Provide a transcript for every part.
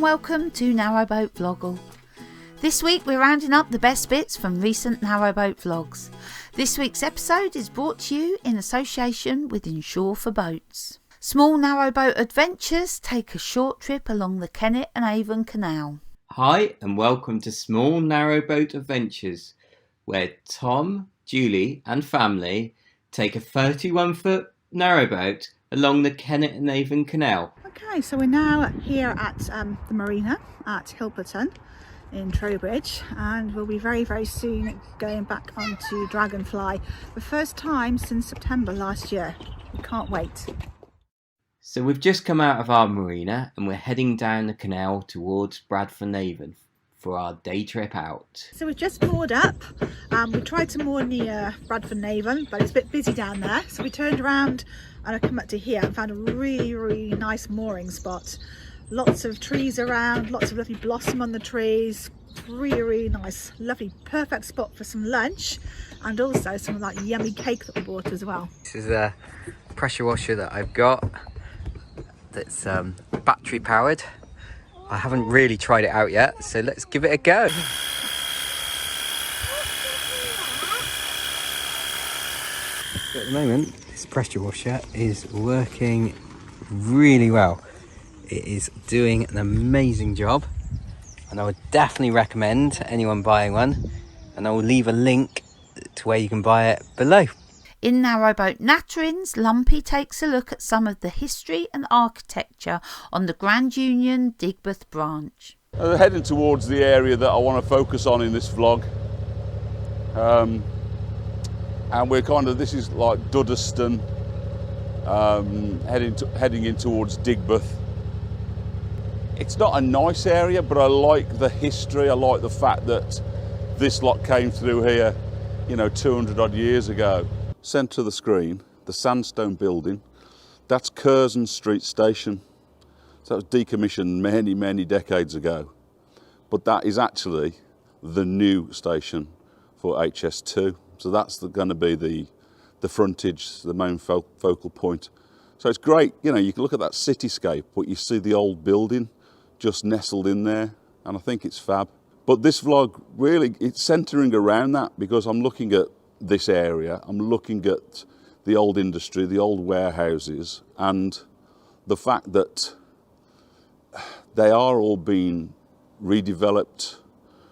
and welcome to Narrowboat Vloggl. This week we're rounding up the best bits from recent Narrowboat vlogs. This week's episode is brought to you in association with Insure for Boats. Small Narrowboat Adventures take a short trip along the Kennet and Avon canal. Hi and welcome to Small Narrowboat Adventures, where Tom, Julie and family take a 31-foot narrowboat along the Kennet and Avon canal. Okay, so we're now here at the marina at Hilperton in Trowbridge, and we'll be very soon going back onto Dragonfly, the first time since September last year. We can't wait. So we've just come out of our marina and we're heading down the canal towards Bradford and Avon for our day trip out. So we've just moored up. We tried to moor near Bradford and Avon, but it's a bit busy down there, so we turned around and I come up to here and found a really nice mooring spot. Lots of trees around, lots of lovely blossom on the trees. Really nice, lovely, perfect spot for some lunch, and also some of that yummy cake that we bought as well. This is a pressure washer that I've got that's battery powered. I haven't really tried it out yet, so let's give it a go. So at the moment, this pressure washer is working really well. It is doing an amazing job, and I would definitely recommend anyone buying one, and I will leave a link to where you can buy it below. In Narrowboat Natterings, Lumpy takes a look at some of the history and architecture on the Grand Union Digbeth Branch. We're heading towards the area that I want to focus on in this vlog. And we're this is like Duddeston, heading in towards Digbeth. It's not a nice area, but I like the history. I like the fact that this lot came through here, 200 odd years ago. Centre of the screen, the sandstone building, that's Curzon Street Station. So that was decommissioned many decades ago. But that is actually the new station for HS2. So that's going to be the frontage, the main focal point. So it's great, you can look at that cityscape, but you see the old building just nestled in there, and I think it's fab. But this vlog really, it's centering around that, because I'm looking at this area, I'm looking at the old industry, the old warehouses, and the fact that they are all being redeveloped,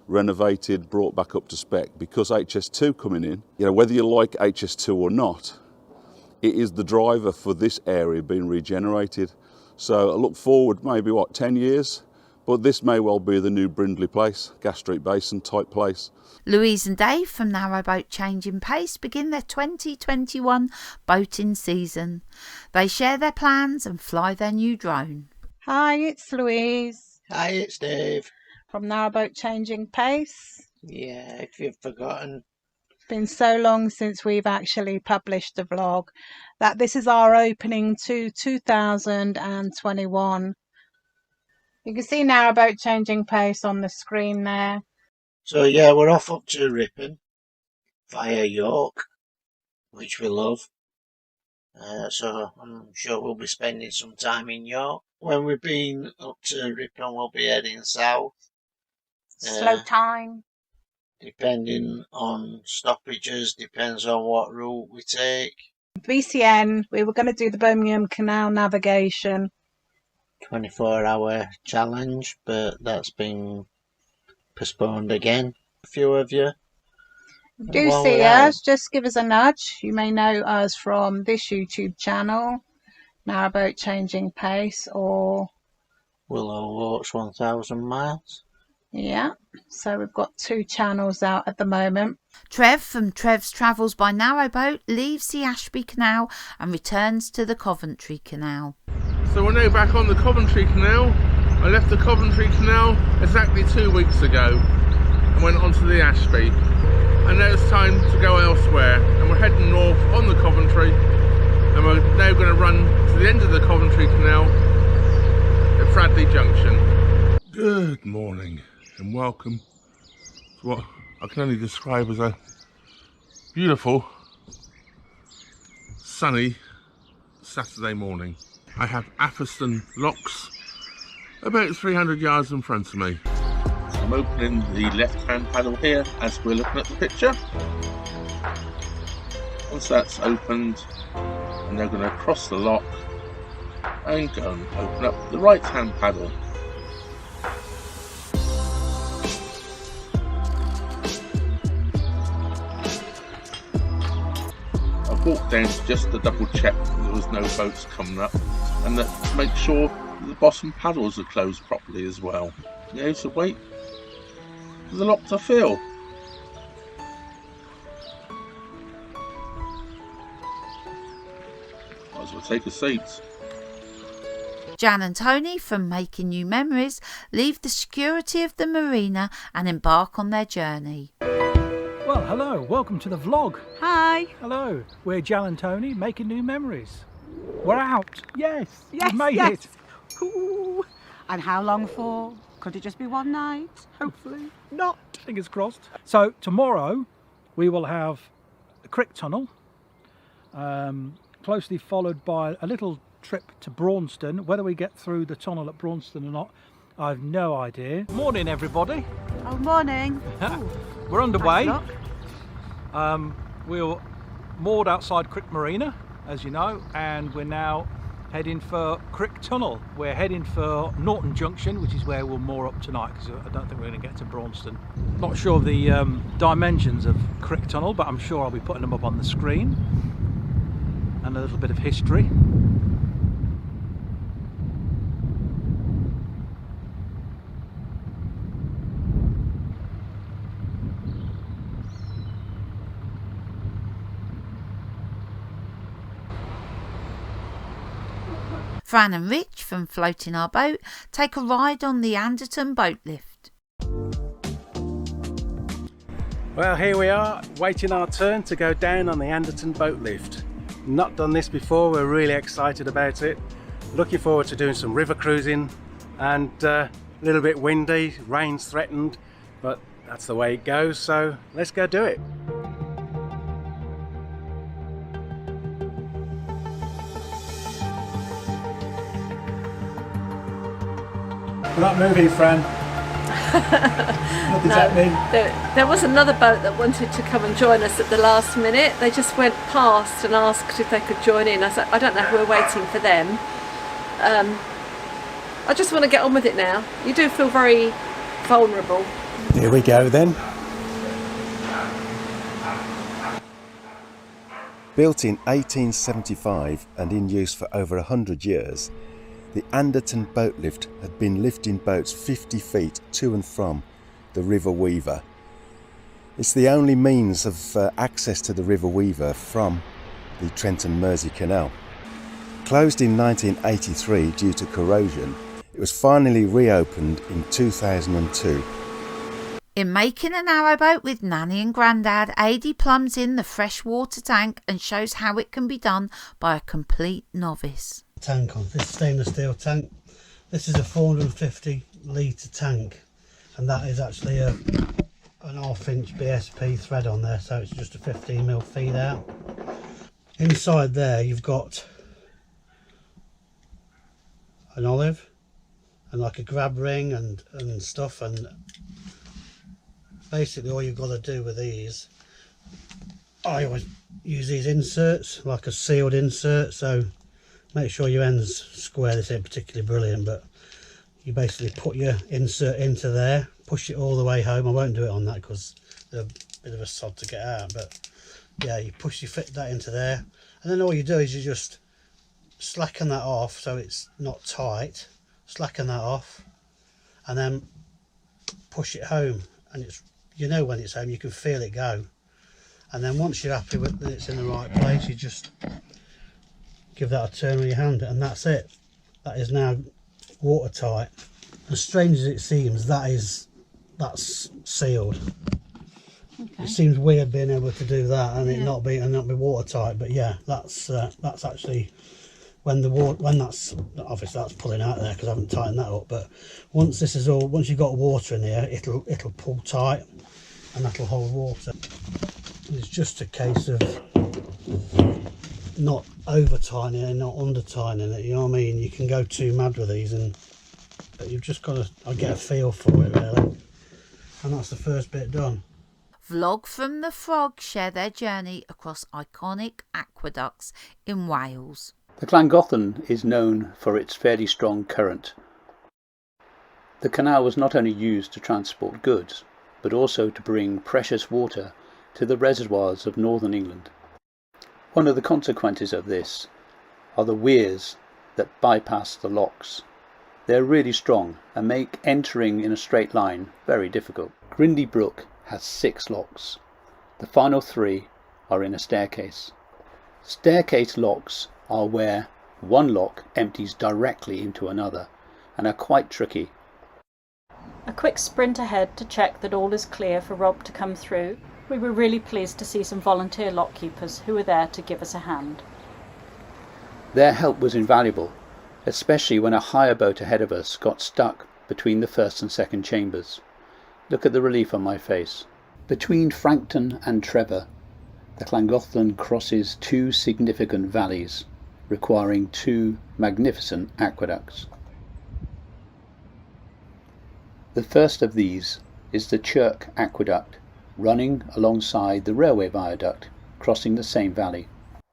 renovated, brought back up to spec, because HS2 coming in, whether you like HS2 or not, it is the driver for this area being regenerated. So I look forward maybe 10 years, but this may well be the new Brindley Place, Gas Street Basin type place. Louise and Dave from Narrowboat Changing Pace begin their 2021 boating season. They share their plans and fly their new drone. Hi, it's Louise. Hi, it's Dave. From Narrowboat Changing Pace. Yeah, if you've forgotten. It's been so long since we've actually published a vlog that this is our opening to 2021. You can see Narrowboat Changing Pace on the screen there. So yeah, we're off up to Ripon via York, which we love. So I'm sure we'll be spending some time in York. When we've been up to Ripon, we'll be heading south. Slow time. Depending on stoppages, depends on what route we take. BCN, we were going to do the Birmingham Canal navigation. 24-hour challenge, but that's been postponed again. A few of you do see us, just give us a nudge. You may know us from this YouTube channel, Narrowboat Changing Pace, or Willow Walks 1000 Miles. Yeah, so we've got 2 channels out at the moment. Trev from Trev's Travels by Narrowboat leaves the Ashby Canal and returns to the Coventry Canal. So we're now back on the Coventry Canal. I left the Coventry Canal exactly 2 weeks ago and went onto the Ashby. And now it's time to go elsewhere. And we're heading north on the Coventry. And we're now going to run to the end of the Coventry Canal at Fradley Junction. Good morning and welcome to what I can only describe as a beautiful, sunny Saturday morning. I have Atherstone locks about 300 yards in front of me. I'm opening the left-hand paddle here as we're looking at the picture. Once that's opened, and they're going to cross the lock and go and open up the right-hand paddle. I've walked down just to double check there was no boats coming up, and to make sure the bottom paddles are closed properly as well. Yeah, so wait for the lock to fill. Might as well take a seat. Jan and Tony from Making New Memories leave the security of the marina and embark on their journey. Well, hello, welcome to the vlog. Hi. Hello, we're Jan and Tony making new memories. We're out. Yes, Yes, we've made yes. it. Ooh. And how long for? Could it just be one night? Hopefully not. Fingers crossed. So tomorrow we will have a crick tunnel, closely followed by a little trip to Braunston. Whether we get through the tunnel at Braunston or not, I've no idea. Morning, everybody. Oh, morning. We're underway. Nice look. We're moored outside Crick Marina, as you know, and we're now heading for Crick Tunnel. We're heading for Norton Junction, which is where we'll moor up tonight, because I don't think we're going to get to Braunston. Not sure of the dimensions of Crick Tunnel, but I'm sure I'll be putting them up on the screen. And a little bit of history. Fran and Rich from Floating Our Boat take a ride on the Anderton Boat Lift. Well, here we are, waiting our turn to go down on the Anderton Boat Lift. Not done this before, we're really excited about it. Looking forward to doing some river cruising, and a little bit windy, rain's threatened, but that's the way it goes, so let's go do it. We're not moving, Fran. What does that mean? There was another boat that wanted to come and join us at the last minute. They just went past and asked if they could join in. I said, I don't know if we're waiting for them. I just want to get on with it now. You do feel very vulnerable. Here we go then. Built in 1875 and in use for over 100 years, the Anderton Boat Lift had been lifting boats 50 feet to and from the River Weaver. It's the only means of access to the River Weaver from the Trent and Mersey Canal. Closed in 1983 due to corrosion, it was finally reopened in 2002. In Making a Narrowboat with Nanny and Grandad, Adi plumbs in the freshwater tank and shows how it can be done by a complete novice. Tank on this stainless steel tank. This is a 450 litre tank, and that is actually an 1/2-inch BSP thread on there, so it's just a 15mm feed out. Inside there you've got an olive and like a grab ring and stuff, and basically all you've got to do with these, I always use these inserts like a sealed insert, so make sure your ends square. This ain't particularly brilliant, but you basically put your insert into there, push it all the way home. I won't do it on that because they're a bit of a sod to get out, but yeah, you fit that into there, and then all you do is you just slacken that off so it's not tight, slacken that off, and then push it home, and it's, you know, when it's home you can feel it go, and then once you're happy with that it's in the right place, you just give that a turn with your hand, and that's it. That is now watertight. As strange as it seems, that's sealed. Okay. It seems weird being able to do that and it not be watertight, but yeah, that's actually when that's obviously that's pulling out there because I haven't tightened that up. But once you've got water in here, it'll pull tight and that'll hold water. It's just a case of not over tightening and not under tightening it, you know what I mean? You can go too mad with these and But you've just got to get a feel for it really. And that's the first bit done. Vlog from the Frog share their journey across iconic aqueducts in Wales. The Llangollen is known for its fairly strong current. The canal was not only used to transport goods, but also to bring precious water to the reservoirs of northern England. One of the consequences of this are the weirs that bypass the locks. They're really strong and make entering in a straight line very difficult. Grindy Brook has 6 locks. The final 3 are in a staircase. Staircase locks are where one lock empties directly into another and are quite tricky. A quick sprint ahead to check that all is clear for Rob to come through. We were really pleased to see some volunteer lock keepers who were there to give us a hand. Their help was invaluable, especially when a higher boat ahead of us got stuck between the first and second chambers. Look at the relief on my face. Between Frankton and Trev, the Llangollen crosses 2 significant valleys, requiring 2 magnificent aqueducts. The first of these is the Chirk Aqueduct, running alongside the railway viaduct, crossing the same valley.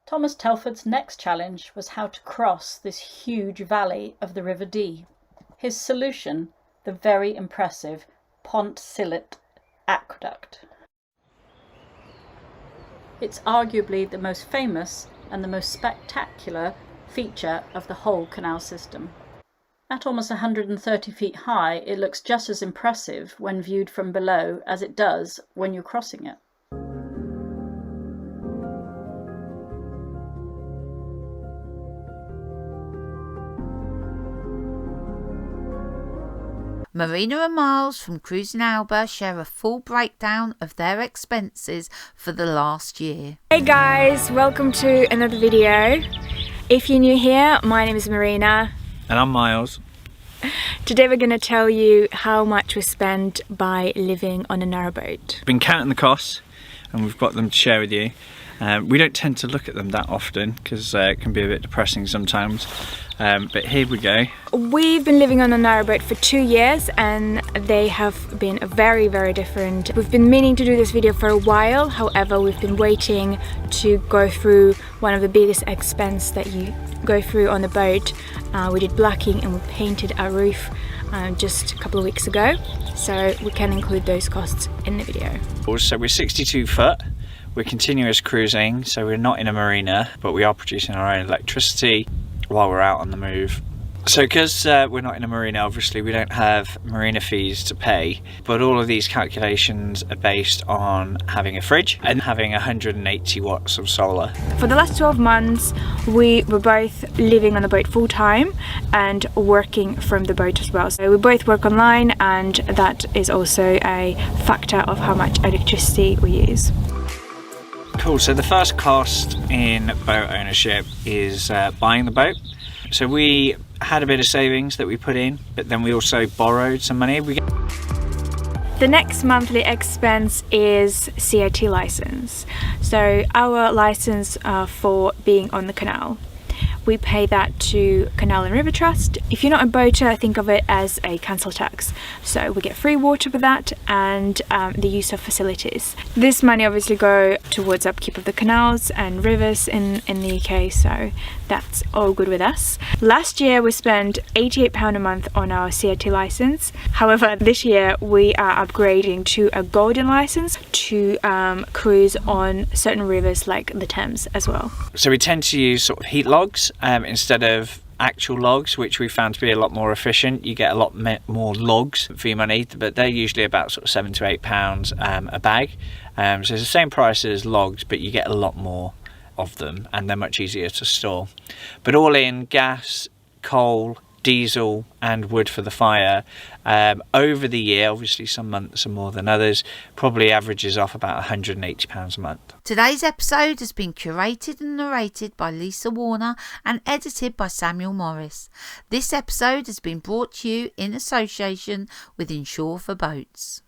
Thomas Telford's next challenge was how to cross this huge valley of the River Dee. His solution, the very impressive Pont Sillet Aqueduct. It's arguably the most famous and the most spectacular feature of the whole canal system. At almost 130 feet high, it looks just as impressive when viewed from below as it does when you're crossing it. Marina and Miles from Cruising Alba share a full breakdown of their expenses for the last year. Hey guys, welcome to another video. If you're new here, my name is Marina. And I'm Miles. Today we're going to tell you how much we spend by living on a narrowboat. We've been counting the costs and we've got them to share with you. We don't tend to look at them that often because it can be a bit depressing sometimes, but here we go. We've been living on a narrowboat for 2 years and they have been very, very different. We've been meaning to do this video for a while, however we've been waiting to go through one of the biggest expenses that you go through on the boat. We did blacking and we painted our roof just a couple of weeks ago, so we can include those costs in the video. So we're 62 foot. We're continuous cruising, so we're not in a marina, but we are producing our own electricity while we're out on the move. So because we're not in a marina, obviously we don't have marina fees to pay, but all of these calculations are based on having a fridge and having 180 watts of solar. For the last 12 months, we were both living on the boat full time and working from the boat as well. So we both work online, and that is also a factor of how much electricity we use. Cool, so the first cost in boat ownership is buying the boat. So we had a bit of savings that we put in, but then we also borrowed some money. The next monthly expense is CIT license. So our license for being on the canal. We pay that to Canal and River Trust. If you're not a boater, think of it as a council tax. So we get free water for that and the use of facilities. This money obviously go towards upkeep of the canals and rivers in the UK, so that's all good with us. Last year we spent £88 a month on our CIT license. However, this year we are upgrading to a golden license to cruise on certain rivers like the Thames as well. So we tend to use sort of heat logs instead of actual logs, which we found to be a lot more efficient. You get a lot more logs for your money, but they're usually about sort of £7 to £8 a bag. So it's the same price as logs, but you get a lot more of them and they're much easier to store. But all in, gas, coal, diesel and wood for the fire, over the year, obviously some months are more than others, probably averages off about £180 a month. Today's episode has been curated and narrated by Lisa Warner and edited by Samuel Morris. This episode has been brought to you in association with Insure for Boats.